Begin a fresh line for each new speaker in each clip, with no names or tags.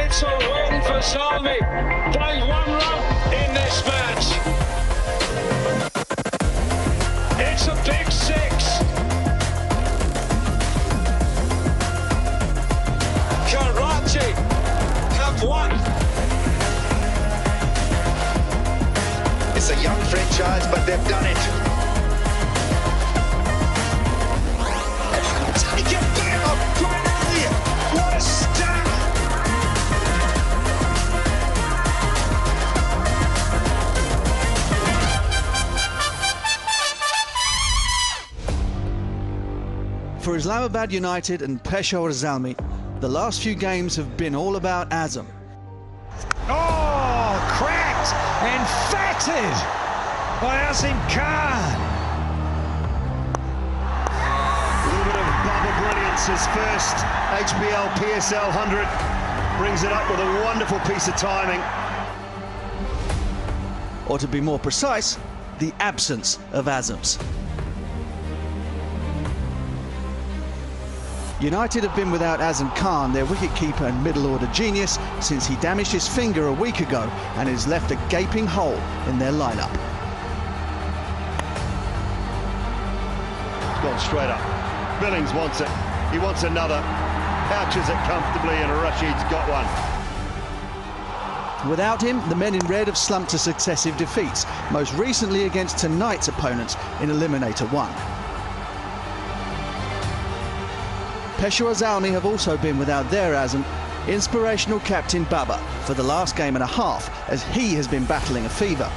It's a win for Zalmi. They've won run in this match. It's a big six. Karachi have won.
It's a young franchise, but they've done it.
Take it down, Grenadier. What a stab.
For Islamabad United and Peshawar Zalmi, the last few games have been all about Azam.
Oh, cracked and fatted by Azam Khan.
A little bit of bubble brilliance. His first HBL PSL 100 brings it up with a wonderful piece of timing.
Or to be more precise, the absence of Azams. United have been without Azam Khan, their wicketkeeper and middle-order genius, since he damaged his finger a week ago and has left a gaping hole in their lineup.
It's gone straight up. Billings wants it. He wants another. Pouches it comfortably, and Rashid's got one.
Without him, the men in red have slumped to successive defeats, most recently against tonight's opponents in Eliminator 1. Peshawar Zalmi have also been without their Azam, inspirational captain Baba, for the last game and a half, as he has been battling a fever.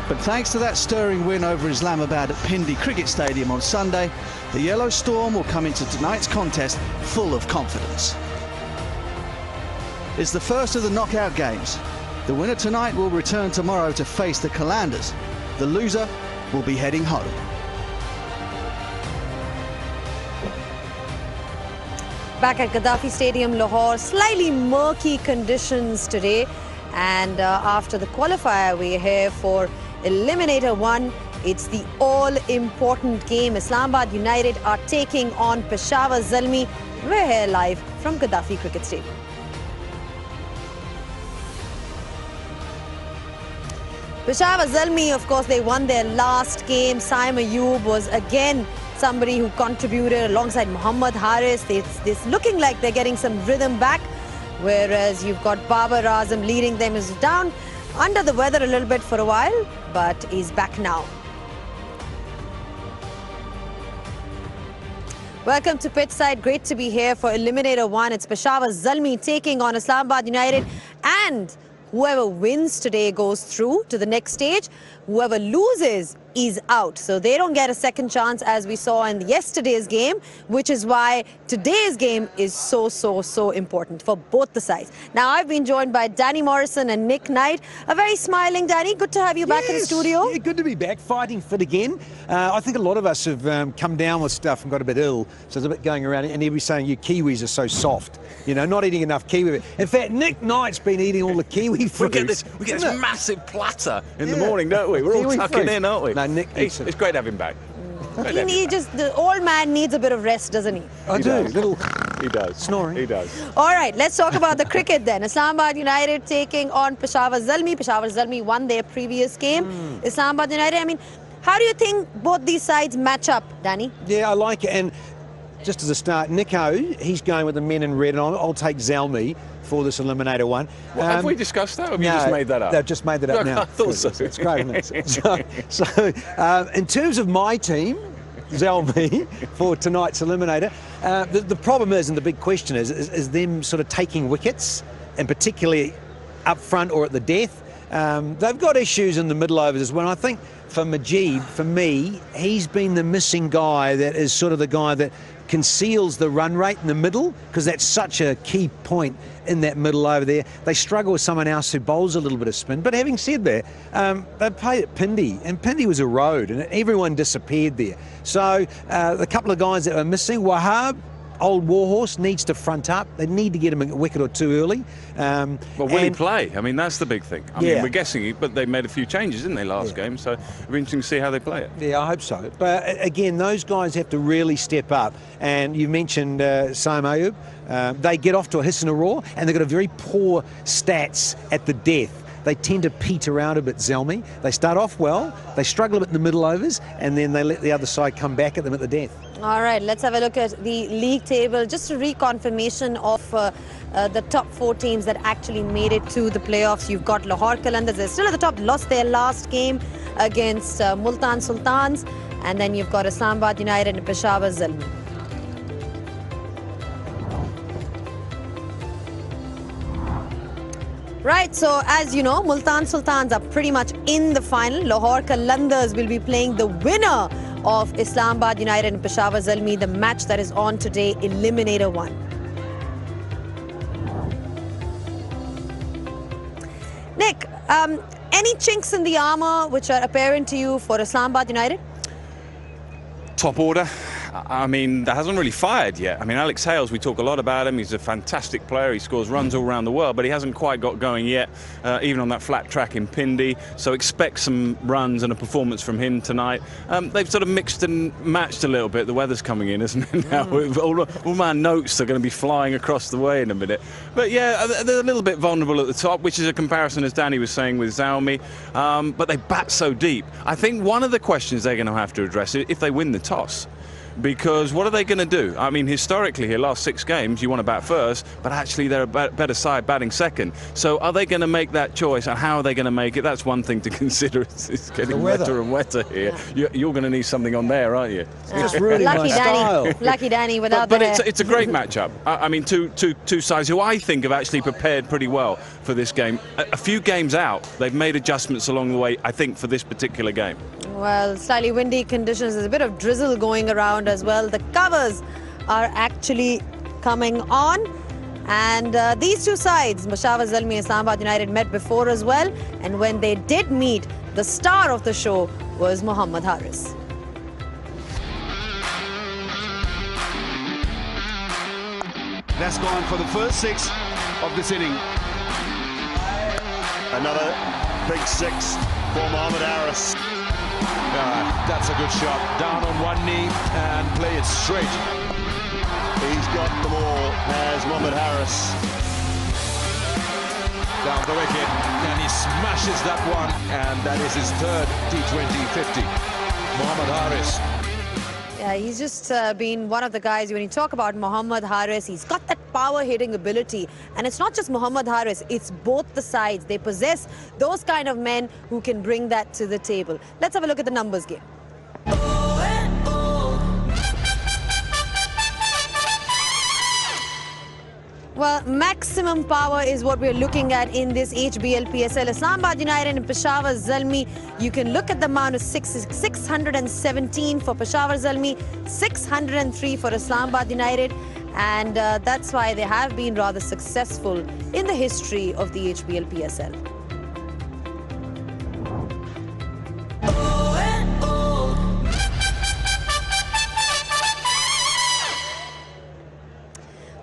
But thanks to that stirring win over Islamabad at Pindi Cricket Stadium on Sunday, the Yellow Storm will come into tonight's contest full of confidence. It's the first of the knockout games. The winner tonight will return tomorrow to face the Qalandars. The loser will be heading home.
Back at Gaddafi Stadium, Lahore, slightly murky conditions today. And after the qualifier, we're here for Eliminator 1. It's the all-important game. Islamabad United are taking on Peshawar Zalmi. We're here live from Gaddafi Cricket Stadium. Peshawar Zalmi, of course, they won their last game. Saim Ayub was again somebody who contributed alongside Muhammad Haris. It's looking like they're getting some rhythm back, whereas you've got Babar Azam leading them. Is down under the weather a little bit for a while, but he's back now. Welcome to Pitchside. Great to be here for Eliminator 1. It's Peshawar Zalmi taking on Islamabad United, and whoever wins today goes through to the next stage. Whoever loses is out. So they don't get a second chance, as we saw in yesterday's game, which is why today's game is so important for both the sides. Now, I've been joined by Danny Morrison and Nick Knight. A very smiling Danny. Good to have you back in the studio.
Yeah, good to be back, fighting fit again. I think a lot of us have come down with stuff and got a bit ill, so there's a bit going around, and everybody's saying you Kiwis are so soft, you know, not eating enough kiwi. In fact, Nick Knight's been eating all the kiwi fruit.
We get this massive platter in the morning, don't we? We're all tucking in, aren't we?
No, Nick,
it's great to have him back.
The old man needs a bit of rest, doesn't he?
He does.
He does.
Snoring.
He does.
All right, let's talk about the cricket then. Islamabad United taking on Peshawar Zalmi. Peshawar Zalmi won their previous game. Islamabad United, I mean, how do you think both these sides match up, Danny?
Yeah, I like it. And just as a start, Nico, he's going with the men in red, and I'll take Zalmi for this Eliminator 1.
Have we discussed that, or have you just made that up?
They've just made that up now.
I thought so.
It's great, isn't it? So in terms of my team, Zalmi, for tonight's Eliminator, the problem is, and the big question is them sort of taking wickets, and particularly up front or at the death. They've got issues in the middle overs as well. I think for Majid, for me, he's been the missing guy that is sort of the guy that conceals the run rate in the middle, because that's such a key point in that middle over there. They struggle with someone else who bowls a little bit of spin. But having said that, they played at Pindi, and Pindi was a road, and everyone disappeared there. So the couple of guys that were missing, Wahab, old warhorse, needs to front up. They need to get him a wicket or two early.
Well, will he play? I mean, that's the big thing. I mean, we're guessing, but they made a few changes, didn't they, last game? So it'll be interesting to see how they play it.
Yeah, I hope so. But again, those guys have to really step up. And you mentioned Saim Ayub. They get off to a hiss and a roar, and they've got a very poor stats at the death. They tend to peter out a bit, Zalmi. They start off well, they struggle a bit in the middle overs, and then they let the other side come back at them at the death.
All right, let's have a look at the league table. Just a reconfirmation of the top 4 teams that actually made it to the playoffs. You've got Lahore Qalandars, they're still at the top, lost their last game against Multan Sultans. And then you've got Islamabad United and Peshawar Zalmi. Right, so as you know, Multan Sultans are pretty much in the final. Lahore Qalandars will be playing the winner of Islamabad United and Peshawar Zalmi, the match that is on today, Eliminator 1. Nick, any chinks in the armour which are apparent to you for Islamabad United?
Top order. I mean, that hasn't really fired yet. I mean, Alex Hales, we talk a lot about him. He's a fantastic player. He scores runs all around the world, but he hasn't quite got going yet, even on that flat track in Pindi. So expect some runs and a performance from him tonight. They've sort of mixed and matched a little bit. The weather's coming in, isn't it, now? All my notes are going to be flying across the way in a minute. But yeah, they're a little bit vulnerable at the top, which is a comparison, as Danny was saying, with Zalmi. But they bat so deep. I think one of the questions they're going to have to address is if they win the toss. Because what are they going to do? I mean, historically here, last 6 games, you want to bat first, but actually they're a better side batting second. So are they going to make that choice, and how are they going to make it? That's one thing to consider. It's getting wetter and wetter here. Yeah. You're going to need something on there, aren't you?
It's really my style.
Lucky Danny without
but
the
it's a great matchup. I mean, two sides who I think have actually prepared pretty well for this game. A few games out, they've made adjustments along the way, I think, for this particular game.
Well, slightly windy conditions. There's a bit of drizzle going around as well. The covers are actually coming on. And these two sides, Peshawar Zalmi and Islamabad United, met before as well. And when they did meet, the star of the show was Mohammad Haris.
That's gone for the first 6 of this inning. Another big 6 for Mohammad Haris.
That's a good shot. Down on one knee and play it straight.
He's got them all as Mohammad Haris.
Down the wicket, and he smashes that one, and that is his 3rd T20 50. Mohammad Haris.
Yeah, he's just been one of the guys. When you talk about Mohammad Haris, he's got that power hitting ability. And it's not just Mohammad Haris, it's both the sides. They possess those kind of men who can bring that to the table. Let's have a look at the numbers game. Well, maximum power is what we're looking at in this HBL PSL. Islamabad United and Peshawar Zalmi. You can look at the amount of 617 for Peshawar Zalmi, 603 for Islamabad United. And that's why they have been rather successful in the history of the HBL PSL.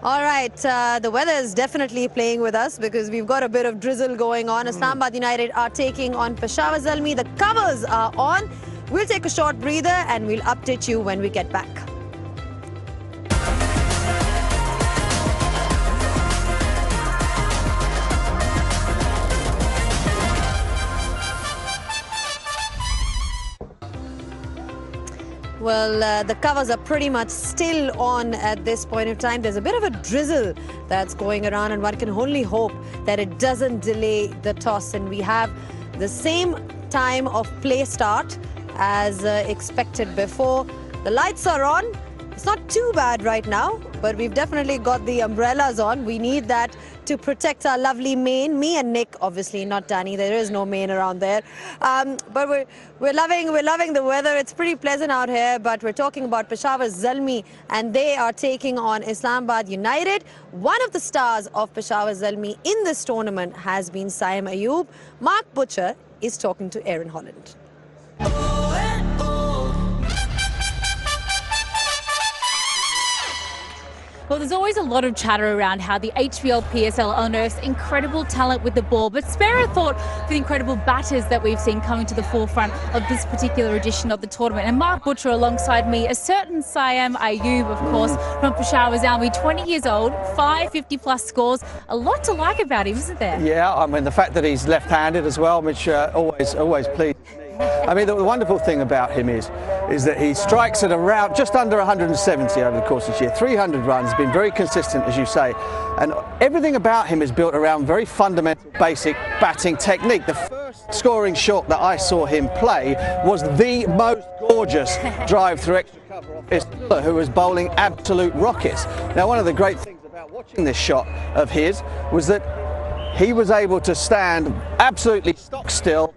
All right, the weather is definitely playing with us because we've got a bit of drizzle going on. Islamabad United are taking on Peshawar Zalmi. The covers are on. We'll take a short breather and we'll update you when we get back. Well, the covers are pretty much still on at this point of time. There's a bit of a drizzle that's going around, and one can only hope that it doesn't delay the toss. And we have the same time of play start as expected before. The lights are on. It's not too bad right now, but we've definitely got the umbrellas on. We need that to protect our lovely Maine. Me and Nick, obviously, not Danny. There is no Maine around there. But we're loving the weather. It's pretty pleasant out here. But we're talking about Peshawar Zalmi, and they are taking on Islamabad United. One of the stars of Peshawar Zalmi in this tournament has been Saim Ayub. Mark Butcher is talking to Aaron Holland.
Well, there's always a lot of chatter around how the HBL PSL unearths incredible talent with the ball, but spare a thought for the incredible batters that we've seen coming to the forefront of this particular edition of the tournament. And Mark Butcher alongside me, a certain Saim Ayub, of course, from Peshawar Zalmi, 20 years old, 550-plus scores. A lot to like about him, isn't there?
Yeah, I mean, the fact that he's left-handed as well, which always pleased me. I mean, the wonderful thing about him is that he strikes at around just under 170 over the course of this year. 300 runs, been very consistent, as you say. And everything about him is built around very fundamental, basic batting technique. The first scoring shot that I saw him play was the most gorgeous drive through extra cover off Islamabad, who was bowling absolute rockets. Now, one of the great things about watching this shot of his was that he was able to stand absolutely stock still,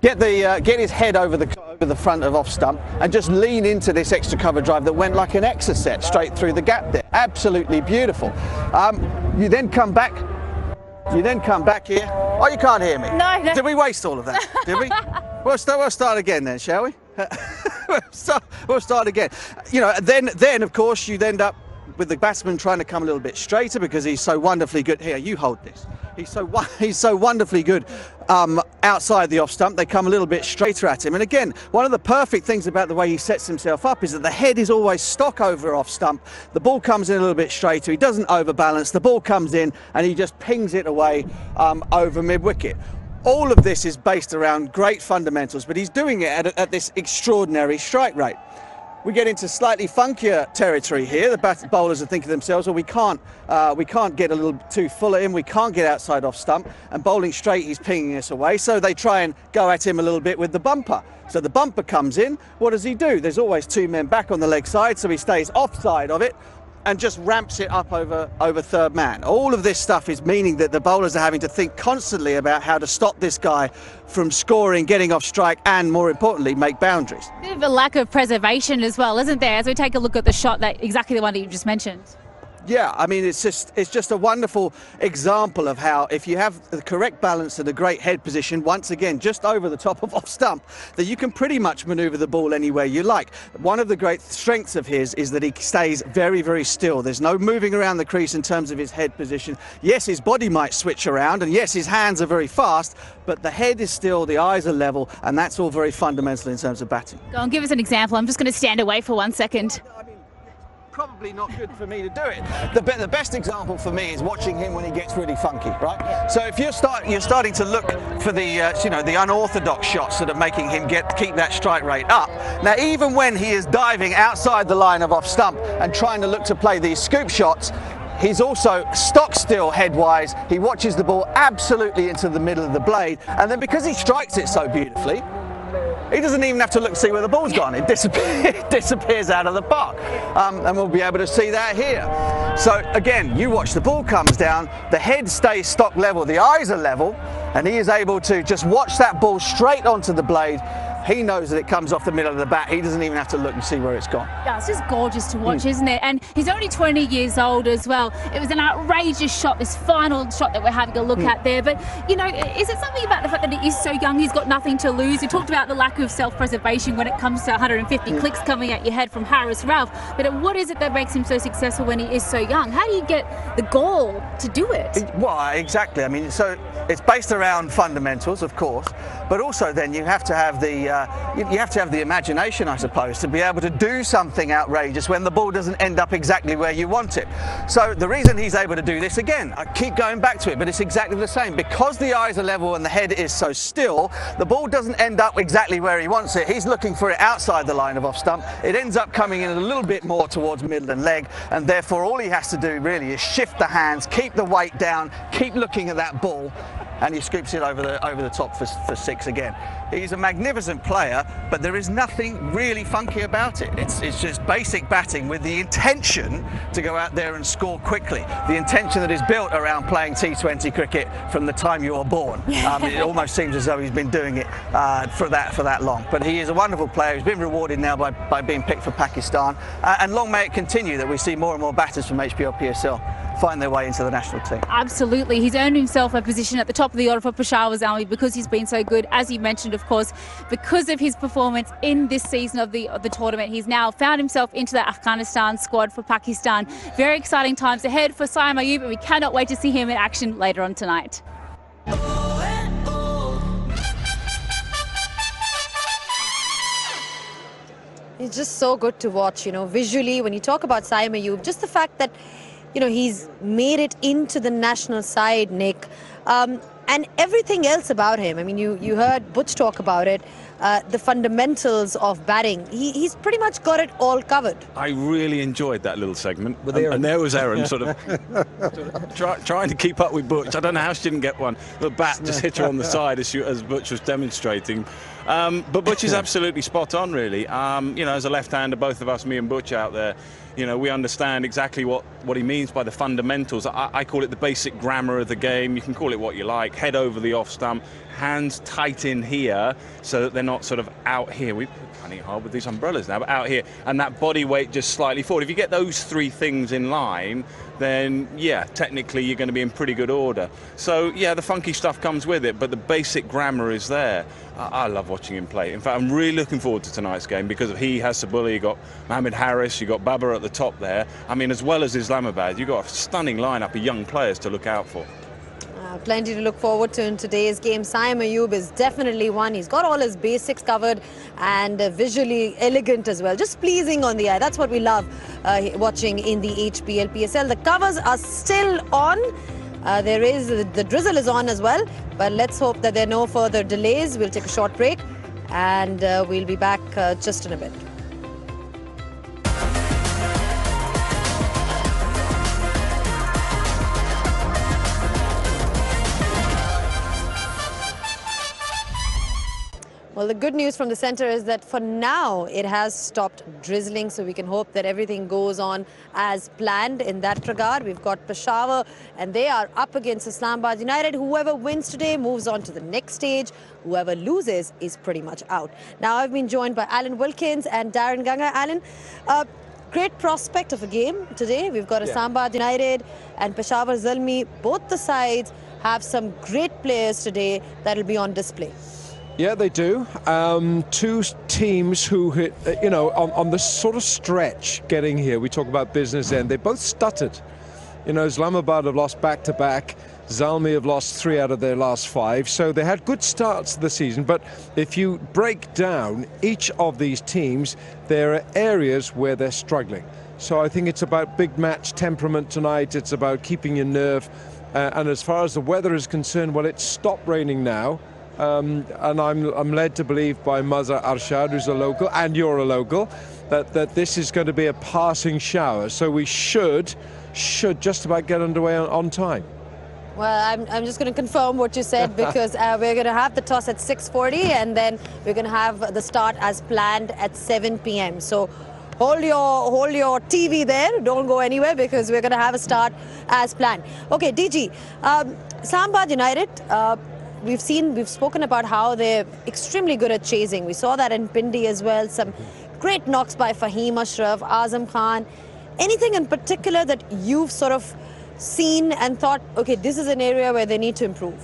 get his head over the front of off stump and just lean into this extra cover drive that went like an exocet straight through the gap there. Absolutely beautiful. You then come back here. Oh, you can't hear me.
No.
Did we waste all of that? Did we? We'll start again then, shall we? We'll start again. You know, then of course you'd end up with the batsman trying to come a little bit straighter because he's so wonderfully good. Here, you hold this. He's so wonderfully good outside the off stump. They come a little bit straighter at him. And again, one of the perfect things about the way he sets himself up is that the head is always stock over off stump. The ball comes in a little bit straighter. He doesn't overbalance. The ball comes in and he just pings it away over mid-wicket. All of this is based around great fundamentals, but he's doing it at this extraordinary strike rate. We get into slightly funkier territory here. The bowlers are thinking to themselves, well, we can't get a little too full at him. We can't get outside off stump. And bowling straight, he's pinging us away. So they try and go at him a little bit with the bumper. So the bumper comes in. What does he do? There's always two men back on the leg side, so he stays offside of it and just ramps it up over third man. All of this stuff is meaning that the bowlers are having to think constantly about how to stop this guy from scoring, getting off strike, and more importantly, make boundaries.
Bit of a lack of preservation as well, isn't there? As we take a look at the shot, exactly the one that you just mentioned.
Yeah, I mean, it's just a wonderful example of how, if you have the correct balance and a great head position, once again, just over the top of off stump, that you can pretty much manoeuvre the ball anywhere you like. One of the great strengths of his is that he stays very, very still. There's no moving around the crease in terms of his head position. Yes, his body might switch around, and yes, his hands are very fast, but the head is still, the eyes are level, and that's all very fundamental in terms of batting.
Go on, give us an example. I'm just going to stand away for 1 second.
Probably not good for me to do it. The best example for me is watching him when he gets really funky, right? So if you're starting to look for the the unorthodox shots that are making him keep that strike rate up. Now, even when he is diving outside the line of off stump and trying to look to play these scoop shots, he's also stock still headwise. He watches the ball absolutely into the middle of the blade, and then because he strikes it so beautifully, he doesn't even have to look to see where the ball's gone. It disappears out of the park. And we'll be able to see that here. So again, you watch the ball comes down, the head stays stock level, the eyes are level, and he is able to just watch that ball straight onto the blade. He knows that it comes off the middle of the bat. He doesn't even have to look and see where it's gone.
Yeah, it's just gorgeous to watch, isn't it? And he's only 20 years old as well. It was an outrageous shot, this final shot that we're having a look at there. But, you know, is it something about the fact that he is so young, he's got nothing to lose? You talked about the lack of self-preservation when it comes to 150 clicks coming at your head from Harris Ralph. But what is it that makes him so successful when he is so young? How do you get the goal to do it?
Well, exactly. I mean, so it's based around fundamentals, of course, but also then you have to have the imagination, I suppose, to be able to do something outrageous when the ball doesn't end up exactly where you want it. So the reason he's able to do this, again, I keep going back to it, but it's exactly the same. Because the eyes are level and the head is so still, the ball doesn't end up exactly where he wants it. He's looking for it outside the line of off stump. It ends up coming in a little bit more towards middle and leg, and therefore all he has to do really is shift the hands, keep the weight down, keep looking at that ball, and he scoops it over the top for six again. He's a magnificent player, but there is nothing really funky about it. It's just basic batting with the intention to go out there and score quickly. The intention that is built around playing T20 cricket from the time you were born. It almost seems as though he's been doing it for that long. But he is a wonderful player. He's been rewarded now by being picked for Pakistan. And long may it continue that we see more and more batters from HBL PSL find their way into the national team.
Absolutely. He's earned himself a position at the top of the order for Peshawar Zalmi because he's been so good. As you mentioned, of course, because of his performance in this season of the tournament, he's now found himself into the Afghanistan squad for Pakistan. Very exciting times ahead for Saim Ayub, and we cannot wait to see him in action later on tonight.
It's just so good to watch, you know, visually. When you talk about Saim Ayub, just the fact that, you know, he's made it into the national side, Nick, and everything else about him. I mean, you heard Butch talk about it, the fundamentals of batting. He's pretty much got it all covered.
I really enjoyed that little segment. And there was Erin sort of trying to keep up with Butch. I don't know how she didn't get one. The bat just hit her on the side as Butch was demonstrating. But Butch is absolutely spot on, really. You know, as a left-hander, both of us, me and Butch out there, you know, we understand exactly what he means by the fundamentals. I call it the basic grammar of the game. You can call it what you like. Head over the off stump, hands tight in here so that they're not sort of out here. We're finding it hard with these umbrellas now, but out here. And that body weight just slightly forward. If you get those three things in line, then, yeah, technically you're going to be in pretty good order. So, yeah, the funky stuff comes with it, but the basic grammar is there. I love watching him play. In fact, I'm really looking forward to tonight's game because he has Sabullah, you got Mohamed Harris, you got Babar at the top there. I mean, as well as Islamabad, you've got a stunning lineup of young players to look out for.
Plenty to look forward to in today's game. Saim Ayub is definitely one. He's got all his basics covered and visually elegant as well. Just pleasing on the eye. That's what we love watching in the HBL PSL. The covers are still on. There is the drizzle is on as well. But let's hope that there are no further delays. We'll take a short break and we'll be back just in a bit. Well, the good news from the centre is that for now it has stopped drizzling, so we can hope that everything goes on as planned in that regard. We've got Peshawar and they are up against Islamabad United. Whoever wins today moves on to the next stage. Whoever loses is pretty much out. Now I've been joined by Alan Wilkins and Darren Ganga. Alan, great prospect of a game today. We've got Islamabad United and Peshawar Zalmi. Both the sides have some great players today that will be on display.
Yeah, they do. Two teams who hit, you know, on the sort of stretch getting here. We talk about business end. They both stuttered. You know, Islamabad have lost back-to-back. Zalmi have lost 3 out of their last 5. So they had good starts to the season. But if you break down each of these teams, there are areas where they're struggling. So I think it's about big match temperament tonight. It's about keeping your nerve. And as far as the weather is concerned, well, it's stopped raining now. And I'm led to believe by Mazhar Arshad, who's a local, and you're a local, that this is going to be a passing shower. So we should just about get underway on time.
Well, I'm just going to confirm what you said because we're going to have the toss at 6:40 and then we're going to have the start as planned at 7 p.m. So hold your TV there. Don't go anywhere because we're going to have a start as planned. Okay, DG, Islamabad United. We've spoken about how they're extremely good at chasing. We saw that in Pindi as well. Some great knocks by Fahim Ashraf, Azam Khan. Anything in particular that you've sort of seen and thought, okay, this is an area where they need to improve?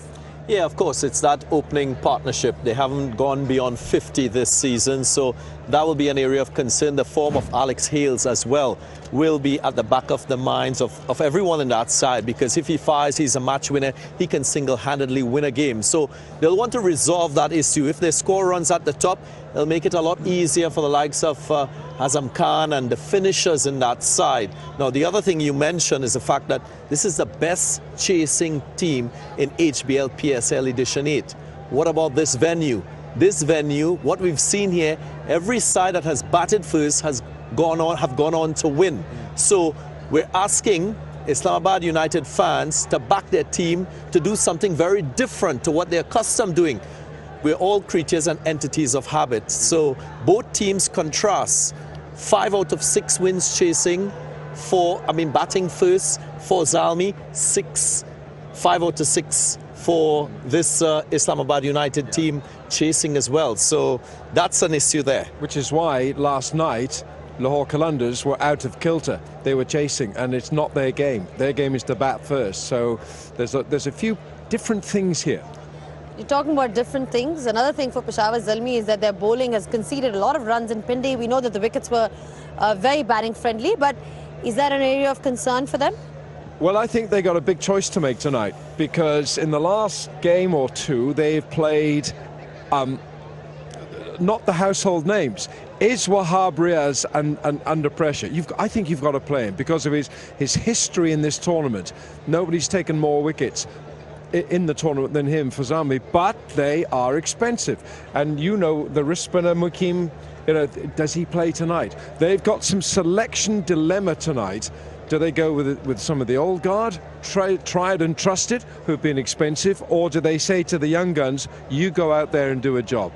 Yeah, of course, it's that opening partnership. They haven't gone beyond 50 this season, so that will be an area of concern. The form of Alex Hales as well will be at the back of the minds of everyone in that side, because if he fires, he's a match winner, he can single-handedly win a game. So they'll want to resolve that issue. If their score runs at the top, it'll make it a lot easier for the likes of Azam Khan and the finishers in that side. Now, the other thing you mentioned is the fact that this is the best chasing team in HBL PSL Edition 8. What about this venue? This venue, what we've seen here, every side that has batted first have gone on to win. So we're asking Islamabad United fans to back their team to do something very different to what they're accustomed doing. we're all creatures and entities of habit. So both teams contrast. 5 out of 6 wins chasing batting first for Zalmi, 5 out of 6 for this Islamabad United team chasing as well. So that's an issue there.
Which is why last night Lahore Qalandars were out of kilter. They were chasing, and it's not their game. Their game is to bat first. So there's a few different things here.
You're talking about different things. Another thing for Peshawar Zalmi is that their bowling has conceded a lot of runs in Pindi. We know that the wickets were very batting friendly, but is that an area of concern for them?
Well, I think they got a big choice to make tonight, because in the last game or two they've played not the household names. Is Wahab Riaz under pressure? I think you've got to play him because of his history in this tournament. Nobody's taken more wickets in the tournament than him for Zalmi, but they are expensive. And you know the wrist spinner Mukim, does he play tonight? They've got some selection dilemma tonight. Do they go with some of the old guard, tried and trusted, who've been expensive, or do they say to the young guns, you go out there and do a job?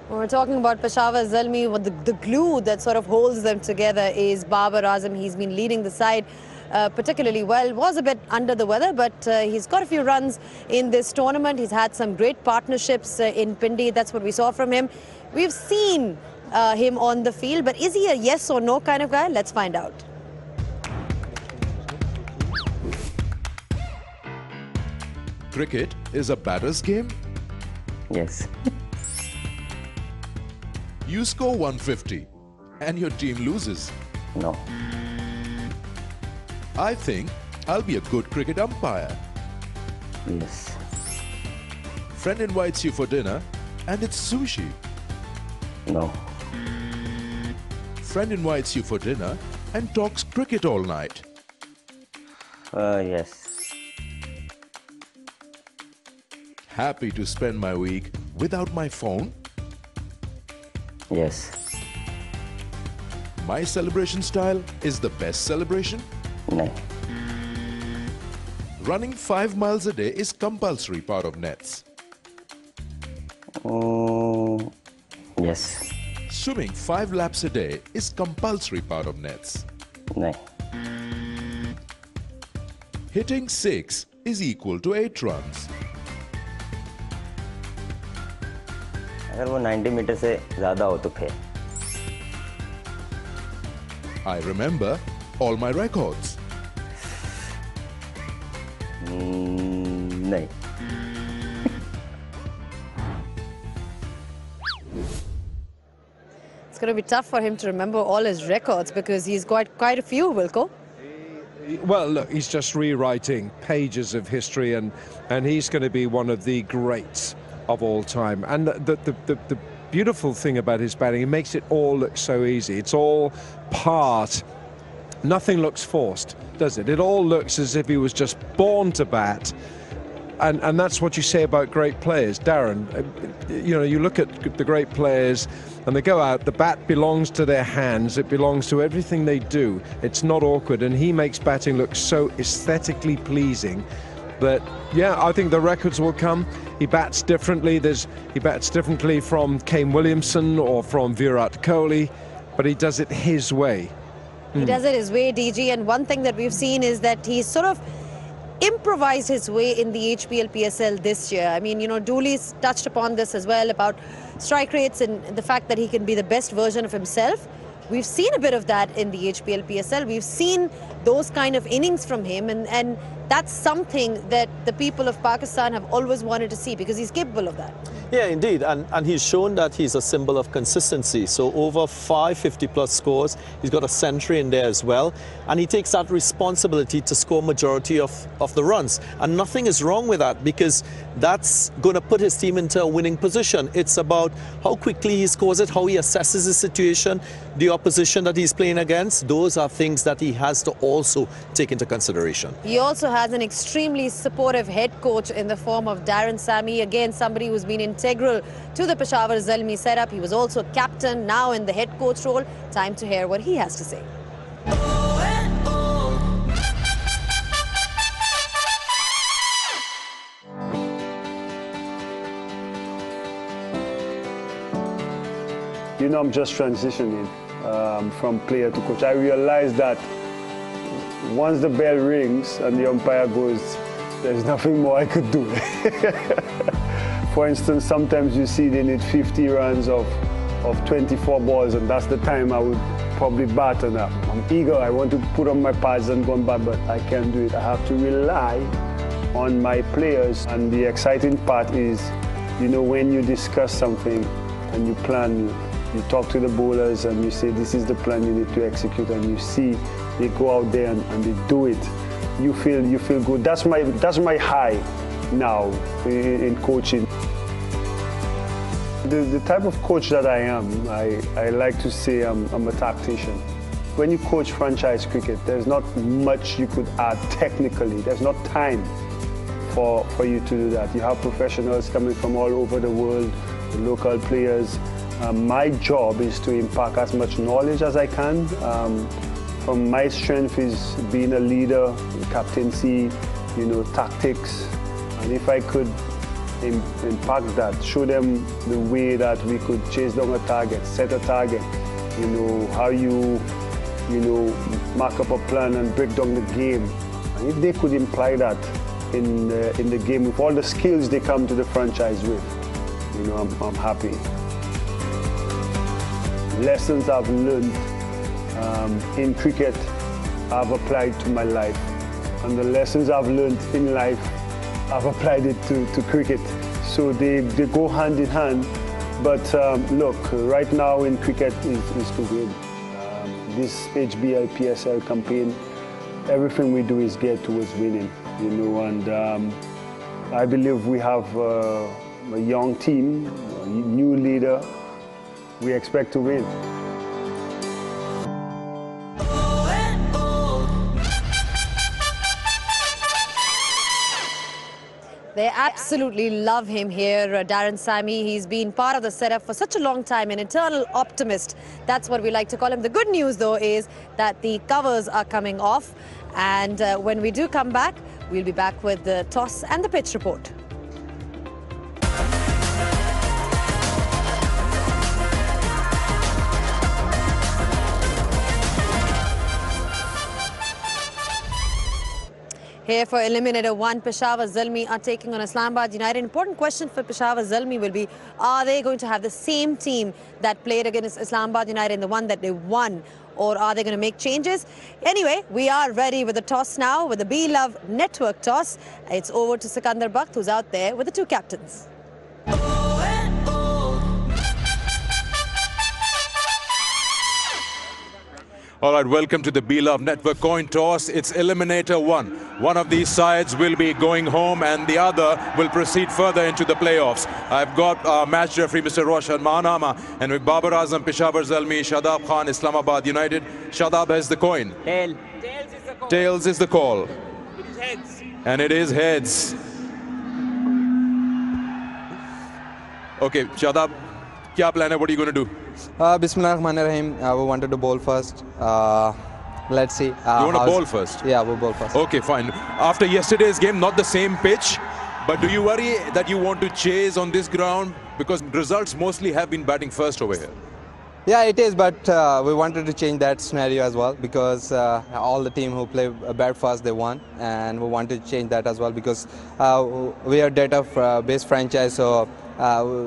When we're talking about Peshawar Zalmi, the glue that sort of holds them together is Babar Azam. He's been leading the side particularly well. Was a bit under the weather, but he's got a few runs in this tournament. He's had some great partnerships in Pindi. That's what we saw from him. We've seen him on the field, but is he a yes or no kind of guy? Let's find out.
Cricket is a batter's game?
Yes.
You score 150 and your team loses?
No.
I think I'll be a good cricket umpire.
Yes.
Friend invites you for dinner and it's sushi?
No.
Friend invites you for dinner and talks cricket all night?
Yes.
Happy to spend my week without my phone?
Yes.
My celebration style is the best celebration?
No.
Running 5 miles a day is compulsory part of nets?
Yes.
Swimming 5 laps a day is compulsory part of nets?
No.
Hitting 6 is equal to 8 runs?
अगर वो 90 metre से ज़्यादा हो तो फिर
I remember all my records.
नहीं.
It's going to be tough for him to remember all his records because he's got quite a few, Wilco.
Well, look, he's just rewriting pages of history, and he's going to be one of the greats of all time. And the beautiful thing about his batting, it makes it all look so easy. It's all part. Nothing looks forced, does it? It all looks as if he was just born to bat. And that's what you say about great players, Darren. You look at the great players and they go out, the bat belongs to their hands, it belongs to everything they do. It's not awkward, and he makes batting look so aesthetically pleasing that, yeah, I think the records will come. He bats differently. He bats differently from Kane Williamson or from Virat Kohli, but he does it his way.
He does it his way, DG, and one thing that we've seen is that he's sort of improvised his way in the HBL PSL this year. I mean, Dooley's touched upon this as well, about strike rates and the fact that he can be the best version of himself. We've seen a bit of that in the HBL PSL. We've seen those kind of innings from him, and that's something that the people of Pakistan have always wanted to see because he's capable of that.
Yeah, indeed, and he's shown that he's a symbol of consistency. So over 550-plus scores, he's got a century in there as well, and he takes that responsibility to score majority of the runs. And nothing is wrong with that because that's going to put his team into a winning position. It's about how quickly he scores it, how he assesses the situation, the opposition that he's playing against. Those are things that he has to also take into consideration.
He also has an extremely supportive head coach in the form of Darren Sammy, again somebody who's been integral to the Peshawar Zalmi setup. He was also captain, now in the head coach role. Time to hear what he has to say.
I'm just transitioning from player to coach. I realized that once the bell rings and the umpire goes, there's nothing more I could do. For instance, sometimes you see they need 50 runs of 24 balls, and that's the time I would probably bat, and I'm eager. I want to put on my pads and go and bat, but I can't do it. I have to rely on my players, and the exciting part is, when you discuss something and you plan, you talk to the bowlers and you say, this is the plan you need to execute, and you see they go out there and they do it. You feel good. That's my high now in coaching. The type of coach that I am, I like to say I'm a tactician. When you coach franchise cricket, there's not much you could add technically. There's not time for you to do that. You have professionals coming from all over the world, the local players. My job is to impart as much knowledge as I can. From my strength is being a leader, captaincy, tactics. And if I could impact that, show them the way that we could chase down a target, set a target, how you mark up a plan and break down the game. And if they could imply that in the game with all the skills they come to the franchise with, I'm happy. Lessons I've learned in cricket, I've applied to my life. And the lessons I've learned in life, I've applied it to cricket. So they go hand in hand. But look, right now in cricket is to win. This HBL PSL campaign, everything we do is geared towards winning, and I believe we have a young team, a new leader. We expect to win.
They absolutely love him here, Darren Sammy. He's been part of the setup for such a long time, an eternal optimist. That's what we like to call him. The good news, though, is that the covers are coming off. And when we do come back, we'll be back with the toss and the pitch report. Here for Eliminator 1, Peshawar Zalmi are taking on Islamabad United. Important question for Peshawar Zalmi will be, are they going to have the same team that played against Islamabad United in the one that they won? Or are they going to make changes? Anyway, we are ready with the toss now, with the Be-Love Network toss. It's over to Sikandar Bakht, who's out there with the two captains.
All right, welcome to the Be-Love Network coin toss. It's Eliminator 1. One of these sides will be going home and the other will proceed further into the playoffs. I've got match referee Mr. Roshan Mahanama, and with Babar Azam, Peshawar Zalmi, Shadab Khan, Islamabad United. Shadab has the coin.
Tail.
Tails is the call.
It is heads.
And it is heads. Okay, Shadab, क्या plan है? What are you going to do?
Bismillahirrahmanirrahim. We wanted to bowl first. Let's see.
You want to bowl first?
Yeah, we'll bowl first.
Okay, fine. After yesterday's game, not the same pitch, but do you worry that you want to chase on this ground? Because results mostly have been batting first over here.
Yeah, it is, but we wanted to change that scenario as well, because all the team who play bat first, they won, and we wanted to change that as well, because we are data-based franchise, so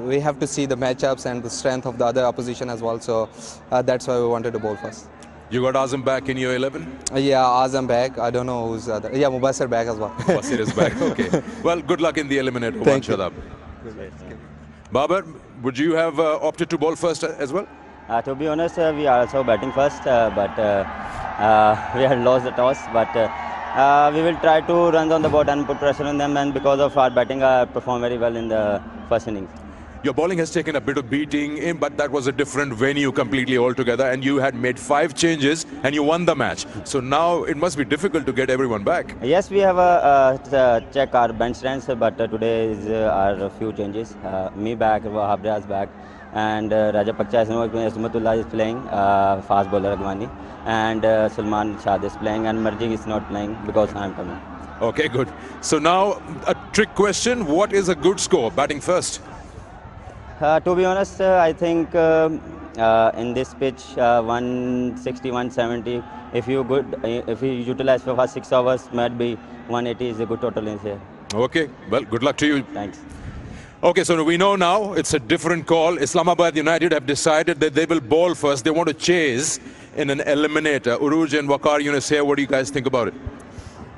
we have to see the matchups and the strength of the other opposition as well, so that's why we wanted to bowl first.
You got Azam back in your 11?
Yeah, Azam back. I don't know who's other. Yeah, Mubassir back as well.
Mubassir is back, okay. Well, good luck in the eliminator.
Thank you.
Shadab. Babar, would you have opted to bowl first as well?
To be honest, we are also batting first, but we had lost the toss. But we will try to run on the board and put pressure on them, and because of our batting, performed very well in the first innings.
Your bowling has taken a bit of beating, but that was a different venue completely altogether, and you had made 5 changes and you won the match. So now it must be difficult to get everyone back.
Yes, we have check our bench strengths, but today is our few changes. Me back, Wahabria back, and Rajapaksa Ismatullah is playing, fast bowler Agwani, and Sulman Shad is playing, and Marji is not playing because I am coming.
Okay, good. So now a trick question: what is a good score? Batting first.
To be honest, I think in this pitch, 160, 170. If you utilize for first 6 hours, might be 180 is a good total in here.
Okay, well, good luck to you.
Thanks.
Okay, so we know now it's a different call. Islamabad United have decided that they will bowl first. They want to chase in an eliminator. Uruj and Waqar Yunus here. What do you guys think about it?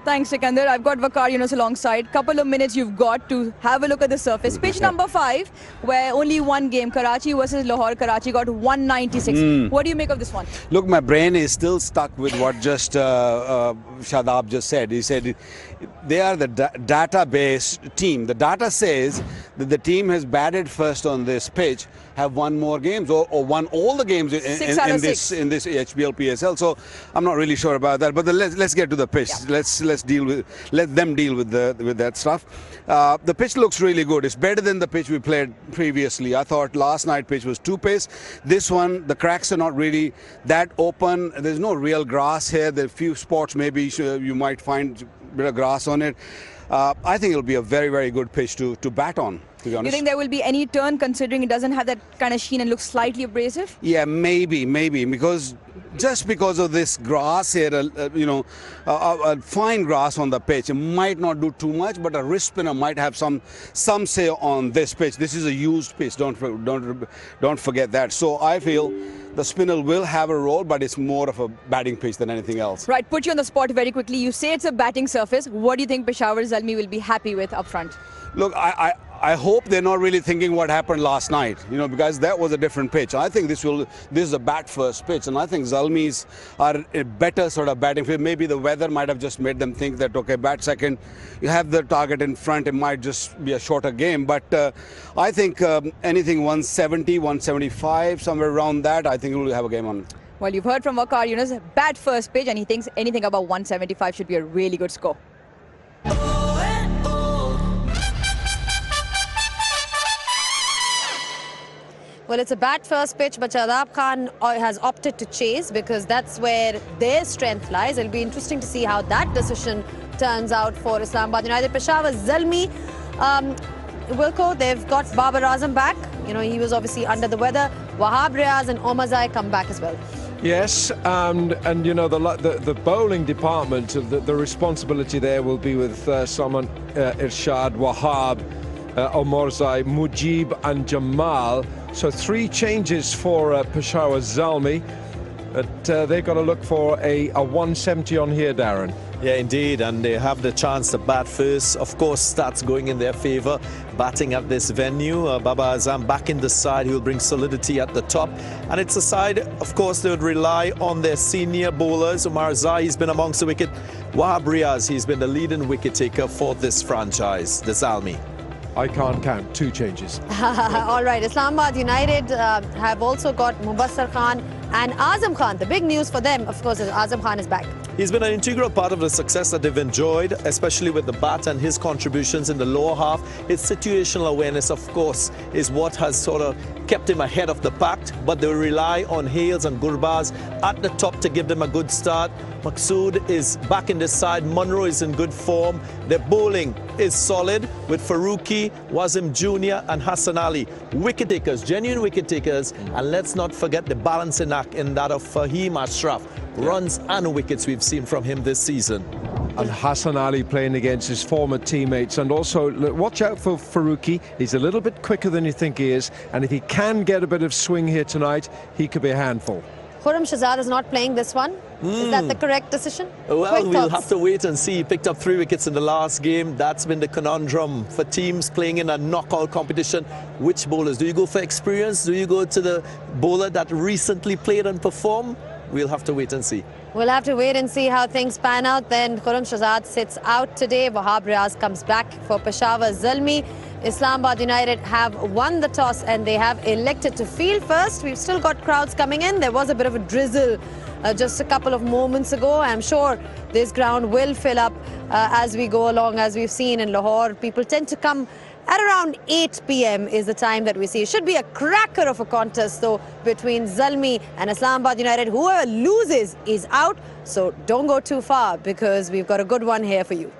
Thanks, Sikandar. I've got Waqar Yunus alongside. Couple of minutes you've got to have a look at the surface. Pitch number 5, where only one game, Karachi versus Lahore. Karachi got 196. What do you make of this one?
Look, my brain is still stuck with what just Shadab just said. He said they are the database team. The data says that the team has batted first on this pitch, have won more games or won all the games in this HBL PSL. So I'm not really sure about that. But let's get to the pitch. Yeah. Let them deal with that stuff. The pitch looks really good. It's better than the pitch we played previously. I thought last night pitch was too pace. This one, the cracks are not really that open. There's no real grass here. There are few spots maybe you might find a bit of grass on it. I think it'll be a very, very good pitch to bat on. To be honest.
You think there will be any turn, considering it doesn't have that kind of sheen and looks slightly abrasive?
Yeah, maybe, because just because of this grass here, a fine grass on the pitch, it might not do too much, but a wrist spinner might have some say on this pitch. This is a used pitch. Don't forget that. So I feel the spinner will have a role, but it's more of a batting pitch than anything else.
Right, put you on the spot very quickly. You say it's a batting surface. What do you think Peshawar Zalmi will be happy with up front?
Look, I hope they're not really thinking what happened last night, because that was a different pitch. I think this is a bat first pitch, and I think Zalmis are a better sort of batting pitch. Maybe the weather might have just made them think that, okay, bat second, you have the target in front, it might just be a shorter game. But I think anything 170, 175, somewhere around that, I think we'll have a game on.
Well, you've heard from Waqar Yunus, bat first pitch, and he thinks anything above 175 should be a really good score.
Well, it's a bat first pitch, but Shadab Khan has opted to chase because that's where their strength lies. It'll be interesting to see how that decision turns out for Islamabad United. Peshawar Zalmi, Wilco, they've got Babar Azam back. He was obviously under the weather. Wahab Riaz and Omar Zai come back as well.
Yes, and the bowling department, the responsibility there will be with Salman Irshad, Wahab, Omar Zai, Mujib and Jamal. So 3 changes for Peshawar Zalmi. But they've got to look for a 170 on here, Darren.
Yeah, indeed, and they have the chance to bat first. Of course, that's going in their favour, batting at this venue. Babar Azam back in the side, he will bring solidity at the top. And it's a side, of course, they would rely on their senior bowlers. Omar Zai, he's been amongst the wicket. Wahab Riaz, he's been the leading wicket taker for this franchise, the Zalmi.
I can't count 2 changes.
All right, Islamabad United have also got Mubassar Khan and Azam Khan. The big news for them, of course, is Azam Khan is back.
He's been an integral part of the success that they've enjoyed, especially with the bat and his contributions in the lower half. His situational awareness, of course, is what has sort of kept him ahead of the pack, but they rely on Hales and Gurbaz at the top to give them a good start. Maqsood is back in this side. Munro is in good form. Their bowling is solid with Faruqi, Wazim Jr. and Hassan Ali. Wicket takers, genuine wicket takers. And let's not forget the balancing act in that of Fahim Ashraf. Runs and wickets we've seen from him this season.
And Hassan Ali playing against his former teammates. And also, watch out for Faruqi. He's a little bit quicker than you think he is. And if he can get a bit of swing here tonight, he could be a handful.
Khurram Shahzad is not playing this one. Is that the correct decision?
Well, we'll have to wait and see. He picked up 3 wickets in the last game. That's been the conundrum for teams playing in a knockout competition. Which bowlers? Do you go for experience? Do you go to the bowler that recently played and performed? We'll have to wait and see.
We'll have to wait and see how things pan out. Then Khurram Shahzad sits out today. Wahab Riaz comes back for Peshawar Zalmi. Islamabad United have won the toss and they have elected to field first. We've still got crowds coming in. There was a bit of a drizzle just a couple of moments ago. I'm sure this ground will fill up as we go along, as we've seen in Lahore. People tend to come at around 8 p.m. is the time that we see. It should be a cracker of a contest, though, between Zalmi and Islamabad United. Whoever loses is out, so don't go too far because we've got a good one here for you.